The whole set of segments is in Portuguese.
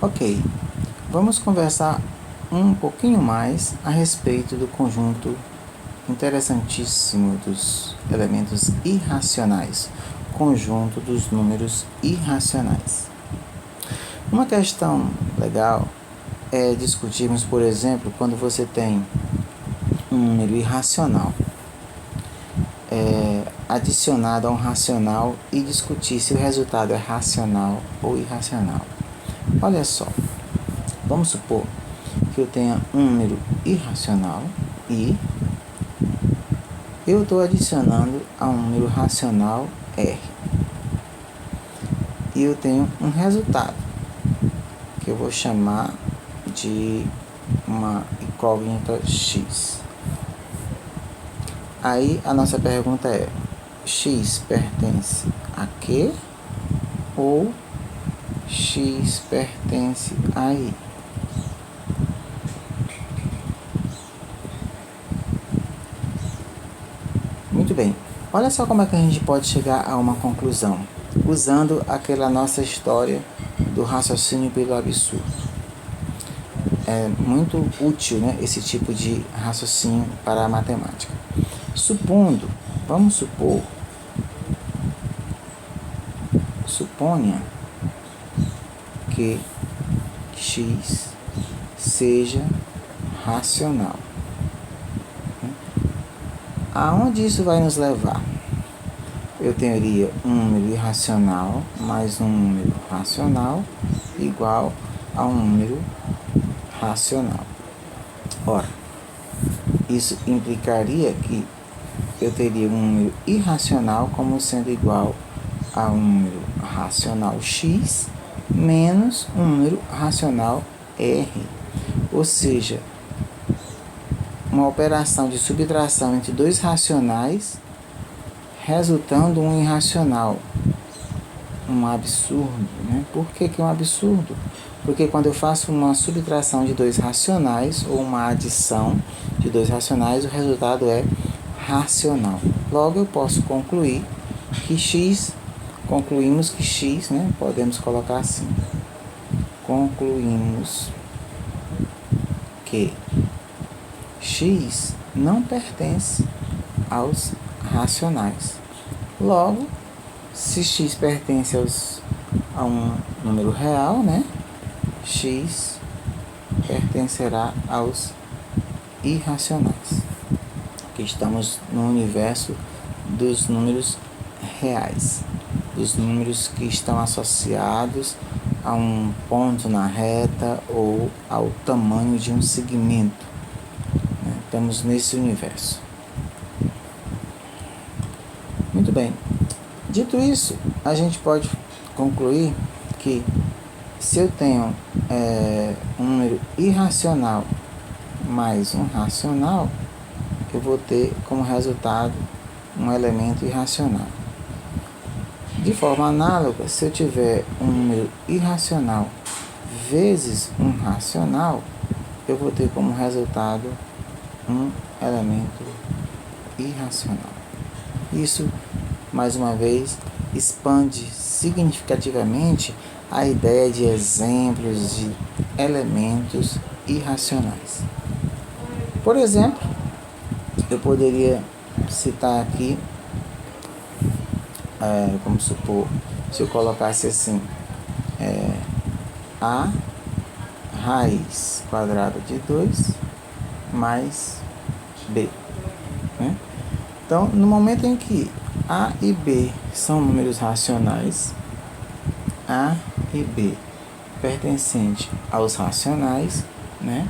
Ok, vamos conversar um pouquinho mais a respeito do conjunto interessantíssimo dos elementos irracionais, conjunto dos números irracionais. Uma questão legal é discutirmos, por exemplo, quando você tem um número irracional adicionado a um racional e discutir se o resultado é racional ou irracional. Olha só, vamos supor que eu tenha um número irracional e eu estou adicionando a um número racional R. E eu tenho um resultado que eu vou chamar de uma incógnita X. Aí a nossa pergunta é: X pertence a quê? Ou X pertence a Y? Muito bem. Olha só como é que a gente pode chegar a uma conclusão, usando aquela nossa história do raciocínio pelo absurdo. É muito útil, né, esse tipo de raciocínio para a matemática. Vamos supor, suponha que X seja racional. Aonde isso vai nos levar? Eu teria um número irracional mais um número racional igual a um número racional. Ora, isso implicaria que eu teria um número irracional como sendo igual a um número racional X menos um número racional R. Ou seja, uma operação de subtração entre dois racionais resultando um irracional. Um absurdo, né? Por que é um absurdo? Porque quando eu faço uma subtração de dois racionais ou uma adição de dois racionais, o resultado é racional. Logo eu posso concluir que X, né? Podemos colocar assim. Concluímos que X não pertence aos racionais. Logo, se X pertence a um número real, né? X pertencerá aos irracionais. Aqui estamos no universo dos números reais, dos números que estão associados a um ponto na reta ou ao tamanho de um segmento. Estamos nesse universo. Muito bem. Dito isso, a gente pode concluir que se eu tenho um número irracional mais um racional, eu vou ter como resultado um elemento irracional. De forma análoga, se eu tiver um número irracional vezes um racional, eu vou ter como resultado um elemento irracional. Isso, mais uma vez, expande significativamente a ideia de exemplos de elementos irracionais. Por exemplo, eu poderia citar aqui, vamos supor, se eu colocasse assim, A raiz quadrada de 2 mais B. Né? Então, no momento em que A e B são números racionais, A e B pertencentes aos racionais, né?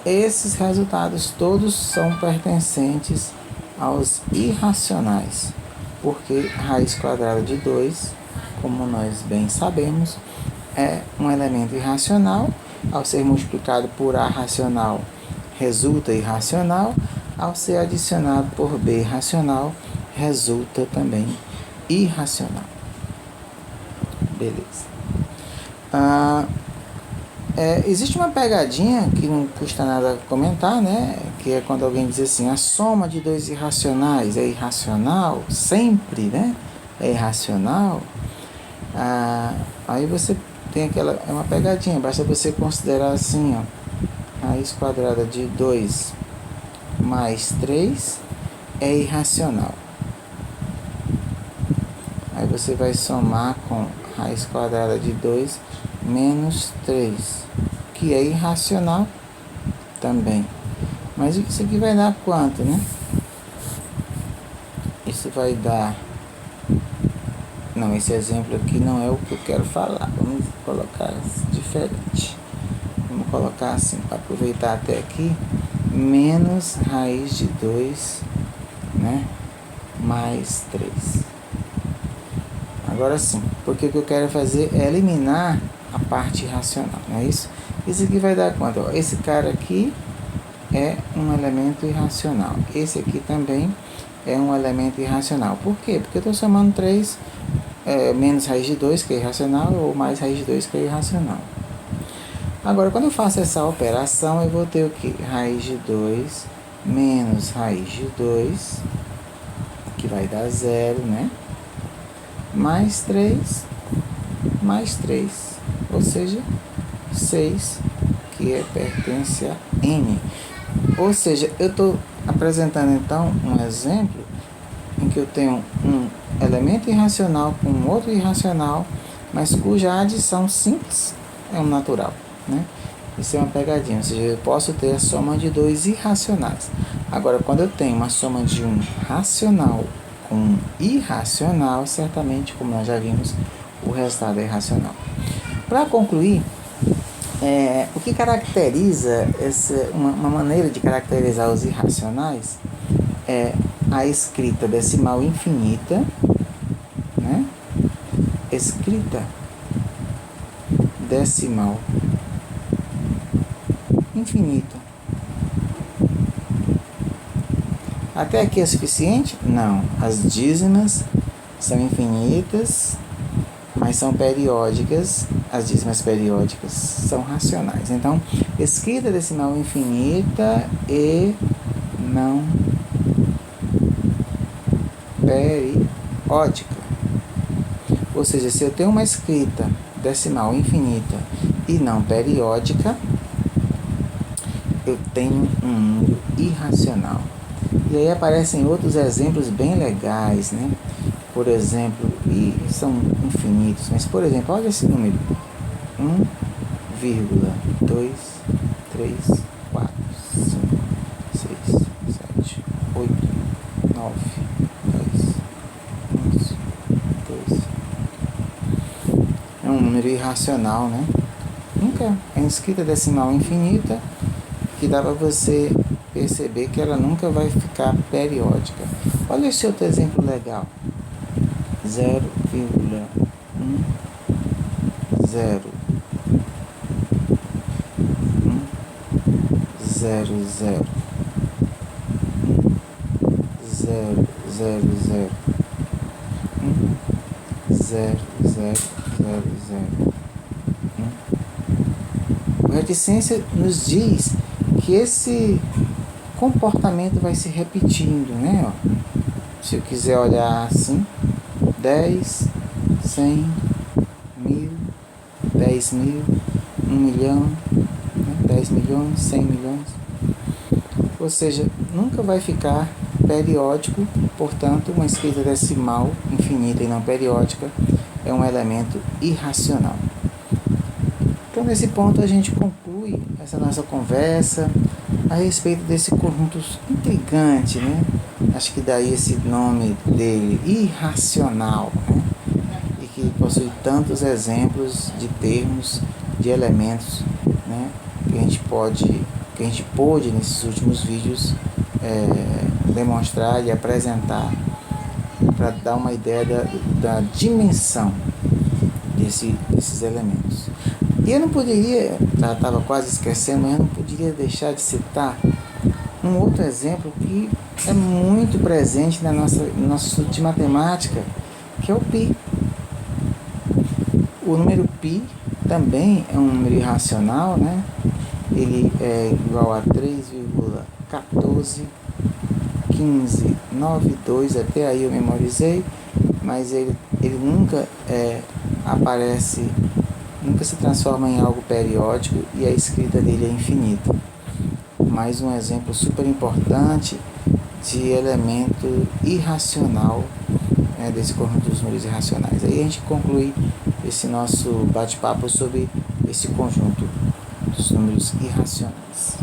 Esses resultados todos são pertencentes aos irracionais, porque raiz quadrada de 2, como nós bem sabemos, é um elemento irracional. Ao ser multiplicado por A racional, resulta irracional. Ao ser adicionado por B racional, resulta também irracional. Beleza. Existe uma pegadinha que não custa nada comentar, né? Que é quando alguém diz assim: a soma de dois irracionais é irracional? Sempre, né? É irracional. Aí você tem aquela, é uma pegadinha, basta você considerar assim, ó, raiz quadrada de 2 mais 3 é irracional. Aí você vai somar com raiz quadrada de 2 menos 3, que é irracional também. Mas isso aqui vai dar quanto, né? Isso vai dar... Não, esse exemplo aqui não é o que eu quero falar. Vamos colocar diferente. Vamos colocar assim, para aproveitar até aqui. Menos raiz de 2, né? Mais 3. Agora sim, porque o que eu quero fazer é eliminar a parte irracional, não é isso? Isso aqui vai dar quanto? Ó, esse cara aqui é um elemento irracional. Esse aqui também é um elemento irracional. Por quê? Porque eu estou somando 3 menos raiz de 2, que é irracional, ou mais raiz de 2, que é irracional. Agora, quando eu faço essa operação, eu vou ter o que? Raiz de 2 menos raiz de 2, que vai dar 0, né? Mais 3, mais 3, ou seja, 6, que pertence a N. Ou seja, eu estou apresentando então um exemplo em que eu tenho um elemento irracional com um outro irracional, mas cuja adição simples é um natural, né? Isso é uma pegadinha, ou seja, eu posso ter a soma de dois irracionais. Agora, quando eu tenho uma soma de um racional com um irracional, certamente, como nós já vimos, o resultado é irracional. Para concluir, o que caracteriza uma maneira de caracterizar os irracionais é a escrita decimal infinita, né? Escrita decimal infinita. Até aqui é suficiente? Não. As dízimas são infinitas, mas são periódicas. As dízimas periódicas são racionais. Então, escrita decimal infinita e não periódica. Ou seja, se eu tenho uma escrita decimal infinita e não periódica, eu tenho um número irracional. E aí aparecem outros exemplos bem legais, né? Por exemplo, e são infinitos, mas por exemplo, olha esse número: 1,2, 3, 4, 5, 6, 7, 8, 9, 10, 11, 12. É um número irracional, né? Nunca é escrita decimal infinita, que dá para você perceber que ela nunca vai ficar periódica. Olha esse outro exemplo legal: 0,1, 0, 0, 0, 0, 0, 0, 0, 0, 0, 0. O reticência nos diz que esse comportamento vai se repetindo, né? Se eu quiser olhar assim, 10, 100, 1000, 10 mil, 1 milhão, né? 10 milhões, 100 milhões. Ou seja, nunca vai ficar periódico, portanto, uma escrita decimal infinita e não periódica é um elemento irracional. Então, nesse ponto, a gente conclui essa nossa conversa a respeito desse conjunto intrigante, né? Acho que daí esse nome dele, irracional, né? E que possui tantos exemplos de termos, de elementos, né? Que a gente pôde nesses últimos vídeos demonstrar e apresentar para dar uma ideia da dimensão desses elementos. E eu não poderia, já estava quase esquecendo, mas eu não poderia deixar de citar um outro exemplo que é muito presente no nosso estudo de matemática, que é o π. O número π também é um número irracional, né? Ele é igual a 3,141592, até aí eu memorizei, mas ele nunca aparece nunca se transforma em algo periódico e a escrita dele é infinita. Mais um exemplo super importante de elemento irracional, né, desse conjunto dos números irracionais. Aí a gente conclui esse nosso bate-papo sobre esse conjunto dos números irracionais.